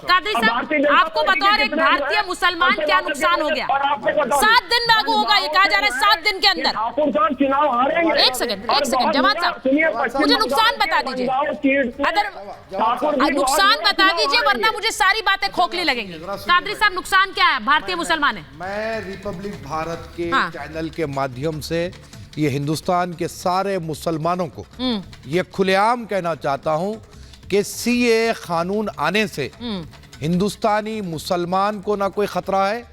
कादरी साहब, आपको बतौर एक भारतीय मुसलमान क्या नुकसान हो गया? 7 दिन लागू होगा, ये कहा जा रहा है 7 दिन के अंदर। एक सेकंड जवाब साहब, मुझे नुकसान बता दीजिए, अगर नुकसान बता दीजिए, वरना मुझे सारी बातें खोखली लगेंगी। कादरी साहब, नुकसान क्या है? भारतीय मुसलमान है। मैं रिपब्लिक भारत के चैनल के माध्यम से ये हिंदुस्तान के सारे मुसलमानों को ये खुलेआम कहना चाहता हूं कि सीए कानून आने से हिंदुस्तानी मुसलमान को ना कोई खतरा है,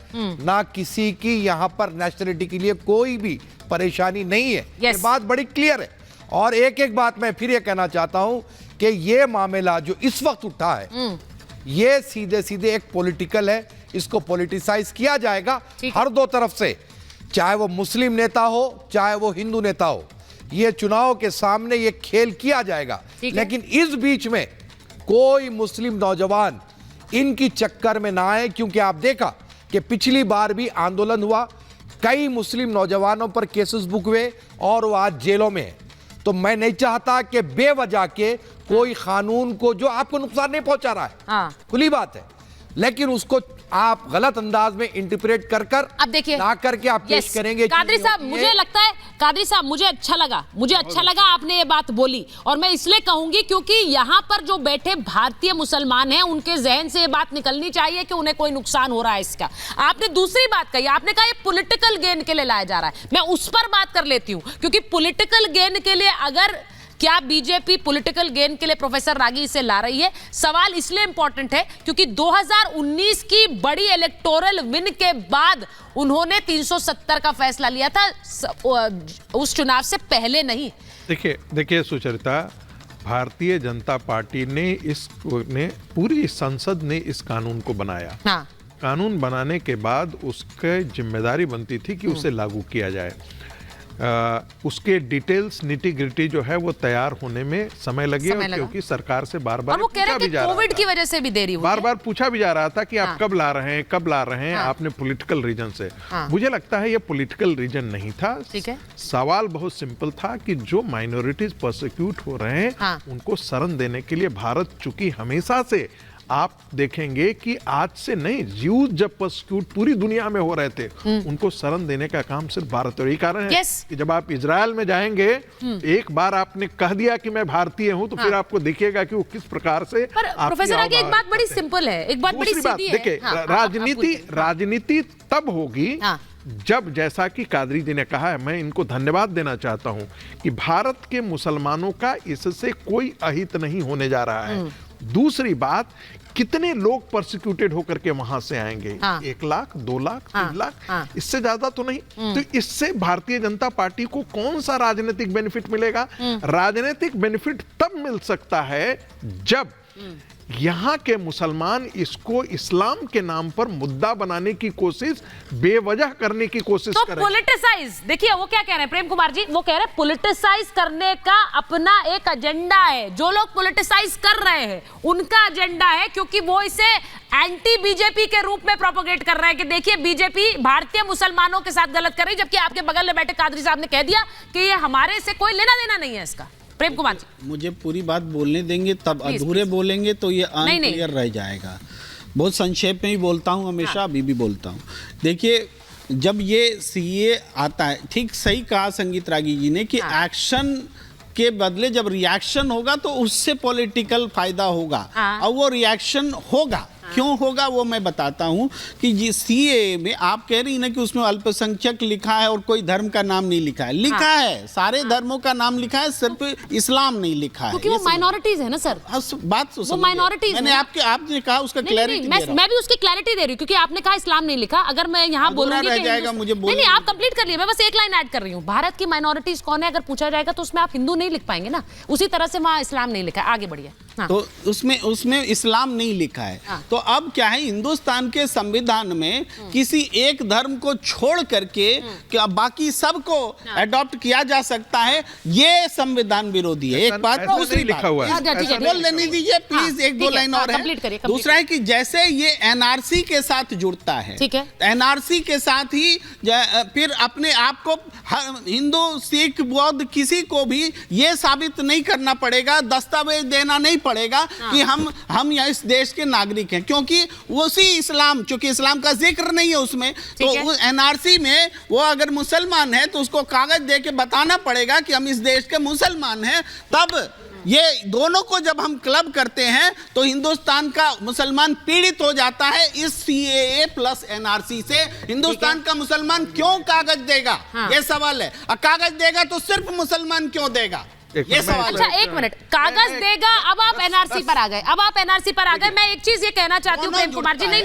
ना किसी की यहां पर नेशनलिटी के लिए कोई भी परेशानी नहीं है। ये बात बड़ी क्लियर है। और एक एक बात मैं फिर ये कहना चाहता हूं कि ये मामला जो इस वक्त उठा है, ये सीधे सीधे एक पॉलिटिकल है, इसको पॉलिटिसाइज किया जाएगा हर दो तरफ से, चाहे वो मुस्लिम नेता हो चाहे वो हिंदू नेता हो। ये चुनाव के सामने ये खेल किया जाएगा, लेकिन इस बीच में कोई मुस्लिम नौजवान इनकी चक्कर में ना आए, क्योंकि आप देखा कि पिछली बार भी आंदोलन हुआ, कई मुस्लिम नौजवानों पर केसेस बुक हुए और वो आज जेलों में है। तो मैं नहीं चाहता कि बेवजह के कोई कानून को जो आपको नुकसान नहीं पहुंचा रहा है, खुली बात है, लेकिन उसको आप गलत अंदाज में इंटरप्रेट कर अब देखिए ना करके आप पेश करेंगे। कादरी साहब, मुझे लगता है, कादरी साहब, मुझे अच्छा लगा आपने ये बात बोली, और मैं इसलिए कहूंगी क्योंकि यहाँ पर जो बैठे भारतीय मुसलमान हैं, उनके जहन से ये बात निकलनी चाहिए कि उन्हें कोई नुकसान हो रहा है इसका। आपने दूसरी बात कही, आपने कहा ये पॉलिटिकल गेन के लिए लाया जा रहा है। मैं उस पर बात कर लेती हूँ, क्योंकि पॉलिटिकल गेन के लिए अगर क्या बीजेपी पॉलिटिकल गेन के लिए प्रोफेसर रागी इसे ला रही है? सवाल इसलिए इंपॉर्टेंट है क्योंकि 2019 की बड़ी इलेक्टोरल विन के बाद उन्होंने 370 का फैसला लिया था, उस चुनाव से पहले नहीं। देखिए सुचरिता, भारतीय जनता पार्टी ने पूरी संसद ने इस कानून को बनाया। कानून बनाने के बाद उसकी जिम्मेदारी बनती थी कि उसे लागू किया जाए। उसके डिटेल्स निटी ग्रिटी जो है वो तैयार होने में समय लगे, क्योंकि सरकार से बार-बार पूछा भी जा रहा था, कोविड की वजह से भी देरी हुई, बार-बार पूछा भी जा रहा था कि आप कब ला रहे हैं, आपने पॉलिटिकल रीजन से। मुझे लगता है ये पॉलिटिकल रीजन नहीं था। सवाल बहुत सिंपल था कि जो माइनॉरिटीज प्रोसिक्यूट हो रहे हैं उनको शरण देने के लिए भारत, चूंकि हमेशा से आप देखेंगे कि आज से नहीं, ज्यूज जब प्रोसिक्यूट पूरी दुनिया में हो रहे थे, उनको शरण देने का काम सिर्फ भारत। और यही कारण है कि जब आप इजराइल में जाएंगे, एक बार आपने कह दिया कि मैं भारतीय हूं, तो फिर आपको दिखेगा कि वो किस प्रकार से। प्रोफेसर आगे एक बात बड़ी सिंपल है, एक बात बड़ी सीधी है। देखिए, राजनीति तब होगी जब, जैसा कि कादरी जी ने कहा है, मैं इनको धन्यवाद देना चाहता हूं कि भारत के मुसलमानों का इससे कोई अहित नहीं होने जा रहा है। दूसरी बात, कितने लोग परसिक्यूटेड होकर के वहां से आएंगे? 1 लाख, 2 लाख, 3 लाख, इससे ज्यादा तो नहीं। तो इससे भारतीय जनता पार्टी को कौन सा राजनीतिक बेनिफिट मिलेगा? राजनीतिक बेनिफिट तब मिल सकता है जब यहाँ के मुसलमान इसको इस्लाम के नाम पर मुद्दा बनाने की कोशिश, बेवजह करने की कोशिश तो करें। पॉलिटिसाइज, देखिए वो क्या कह रहे हैं प्रेम कुमार जी, वो कह रहे हैं पॉलिटिसाइज करने का अपना एक एजेंडा है। जो लोग पॉलिटिसाइज कर रहे हैं उनका एजेंडा है, क्योंकि वो इसे एंटी बीजेपी के रूप में प्रोपोगेट कर रहे हैं कि देखिए बीजेपी भारतीय मुसलमानों के साथ गलत कर रही, जबकि आपके बगल में बैठे कादरी साहब ने कह दिया कि ये हमारे से कोई लेना देना नहीं है इसका। प्रेम कुमार जी, मुझे पूरी बात बोलने देंगे, तब अधूरे बोलेंगे तो ये अनक्लियर रह जाएगा। बहुत संक्षेप में ही बोलता हूँ, हमेशा अभी भी बोलता हूँ। देखिए, जब ये सीए आता है, ठीक सही कहा संगीत रागी जी ने कि एक्शन के बदले जब रिएक्शन होगा तो उससे पॉलिटिकल फायदा होगा, और वो रिएक्शन होगा। क्यों होगा वो मैं बताता हूं कि जी सीए में आप कह रही ना कि उसमें अल्पसंख्यक लिखा है और कोई धर्म का नाम नहीं लिखा है। लिखा है, सारे धर्मों का नाम लिखा है, सिर्फ इस्लाम नहीं लिखा है, क्योंकि वो माइनॉरिटीज है ना सर। बात तो वो माइनॉरिटीज, मैंने आपने कहा उसका क्लैरिटी, मैं भी उसकी क्लैरिटी दे रही हूँ, क्योंकि आपने कहा इस्लाम नहीं लिखा। अगर मैं यहाँ बोलूंगी नहीं, आप कंप्लीट कर लिए, मैं बस एक लाइन ऐड कर रही हूँ। भारत की माइनॉरिटीज कौन है अगर पूछा जाएगा तो उसमें आप हिंदू नहीं लिख पाएंगे ना, उसी तरह से वहाँ इस्लाम नहीं लिखा है। आगे बढ़िए। तो उसमें इस्लाम नहीं लिखा है। तो अब क्या है, हिंदुस्तान के संविधान में किसी एक धर्म को छोड़ करके क्या बाकी सबको अडॉप्ट किया जा सकता है, ये संविधान विरोधी है। एक बात। दूसरी बात, बोल लेने दीजिए प्लीज, एक दो लाइन और है। दूसरा है कि जैसे ये एनआरसी के साथ जुड़ता है, ठीक है, एनआरसी के साथ ही फिर अपने आप को हिंदू, सिख, बौद्ध किसी को भी ये साबित नहीं करना पड़ेगा, दस्तावेज देना नहीं पड़ेगा कि हम इस देश के नागरिक हैं। क्योंकि उसी इस्लाम, चूंकि इस्लाम का जिक्र नहीं है उसमें, तो उस एनआरसी में वो अगर मुसलमान है तो उसको कागज दे के बताना पड़ेगा कि हम इस देश के मुसलमान हैं। तब ये दोनों को जब हम क्लब करते हैं तो हिंदुस्तान का मुसलमान पीड़ित हो जाता है। इस सीएए प्लस एनआरसी से हिंदुस्तान का मुसलमान क्यों कागज देगा, ये सवाल है। और कागज देगा तो सिर्फ मुसलमान क्यों देगा, ये सवाल है। अच्छा एक मिनट, कागज देगा, अब आप एनआरसी पर आ गए, अब आप एनआरसी पर आ गए। मैं एक चीज ये कहना चाहती हूँ प्रेम कुमार जी, नहीं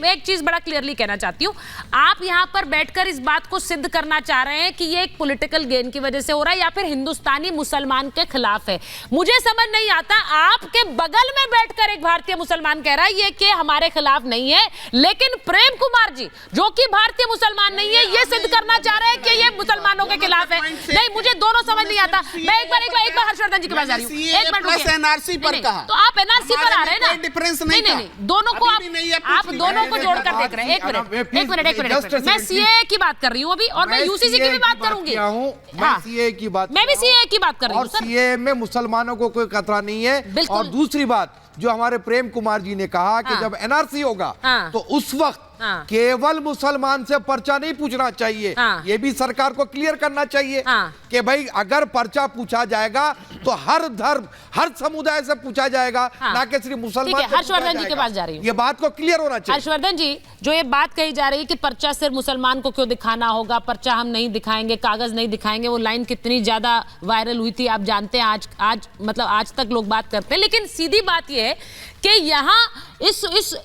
एक चीज बड़ा क्लियरली कहना चाहती हूँ। आप यहाँ पर बैठकर इस बात को सिद्ध करना चाह रहे हैं कि ये एक पॉलिटिकल गेन की वजह से हो रहा है या फिर हिंदुस्तानी मुसलमान के खिलाफ है। मुझे समझ नहीं आता, आपके बगल में बैठकर एक भारतीय मुसलमान कह रहा है ये कि हमारे खिलाफ नहीं है, लेकिन प्रेम कुमार जी जो कि भारतीय मुसलमान नहीं है ये सिद्ध करना चाह रहे हैं कि ये मुसलमानों के खिलाफ है। नहीं, मुझे दोनों समझ नहीं आता। मैं एक बार हर्षवर्धन जी के पास जा रही हूँ, एक मिनट रुकिए। एनआरसी पर कहा तो आप एनआरसी पर आ रहे हैं ना, डिफरेंस नहीं, दोनों को आप दोनों को जोड़कर देख रहे हैं। एक मिनट, मैं सीए की बात कर रही हूँ अभी, और मैं यूसीसी की भी बात करूंगी। मैं सीए की बात, मैं भी सीए की बात कर रही हूँ। और सीए में मुसलमानों को कोई खतरा नहीं है। और दूसरी बात जो हमारे प्रेम कुमार जी ने कहा कि जब एनआरसी होगा तो उस वक्त केवल मुसलमान से पर्चा नहीं पूछना चाहिए। ये भी सरकार को क्लियर करना चाहिए कि भाई अगर पर्चा पूछा जाएगा तो हर धर्म, हर समुदाय से पूछा जाएगा, ना कि सिर्फ मुसलमान। हर्षवर्धन जी के पास जा रही हूँ, ये बात को क्लियर होना चाहिए। हर्षवर्धन जी, जो ये बात कही जा रही है कि पर्चा सिर्फ मुसलमान को क्यों दिखाना होगा, पर्चा हम नहीं दिखाएंगे, कागज नहीं दिखाएंगे, वो लाइन कितनी ज्यादा वायरल हुई थी आप जानते हैं। आज मतलब आज तक लोग बात करते हैं, लेकिन सीधी बात ये है कि यहाँ इस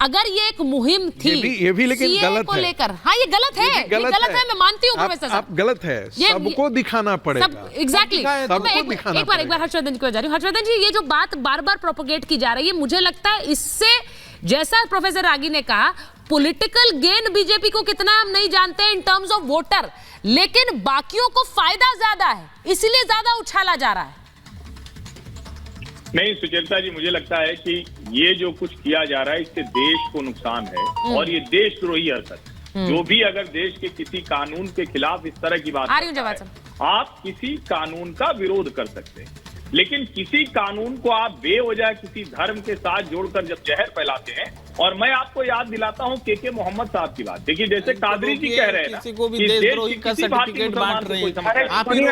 अगर ये एक मुहिम थी ये भी लेकिन गलत को है लेकर, हाँ ये गलत है, ये गलत है, मैं मानती हूँ प्रोफेसर साहब। आप गलत है, सबको दिखाना पड़ेगा। एग्जैक्टली। एक बार हर्षवर्धन जी को जा रही हूँ। हर्षवर्धन जी, ये जो बात बार बार प्रोपोगेट की जा रही है, मुझे लगता है इससे, जैसा प्रोफेसर रागी ने कहा, पॉलिटिकल गेन बीजेपी को कितना हम नहीं जानते हैं इन टर्म्स ऑफ वोटर, लेकिन बाकियों को फायदा ज्यादा है, इसलिए ज्यादा उछाला जा रहा है। नहीं सुचेता जी, मुझे लगता है कि ये जो कुछ किया जा रहा है इससे देश को नुकसान है और ये देशद्रोही हरकत। जो भी अगर देश के किसी कानून के खिलाफ इस तरह की बात करता है, आप किसी कानून का विरोध कर सकते हैं, लेकिन किसी कानून को आप बेवजह किसी धर्म के साथ जोड़कर जब जहर फैलाते हैं। और मैं आपको याद दिलाता हूं के मोहम्मद साहब की बात। देखिए जैसे कादरी जी कह रहे हैं ना किसी को भी देशद्रोही का सर्टिफिकेट बांट रहे हैं, आप नहीं,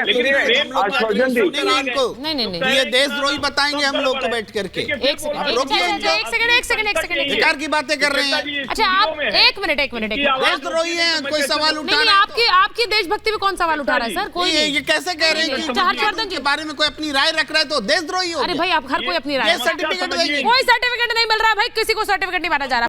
ये देशद्रोही बताएंगे हम लोग को बैठ करके। एक सेकंड बेकार की बातें कर रहे हैं। अच्छा आप एक मिनट देशद्रोही है, कोई सवाल उठा नहीं, आपकी देशभक्ति में कौन सवाल उठा रहा है सर? कोई ये कैसे कह रहे हैं कि हर्षवर्धन के बारे में कोई अपनी राय रख रहा है तो देशद्रोही हो? अरे भाई आप हर कोई अपनी राय, सर्टिफिकेट कोई सर्टिफिकेट नहीं मिल रहा भाई, किसी को सर्टिफिकेट नहीं बांटा जा रहा।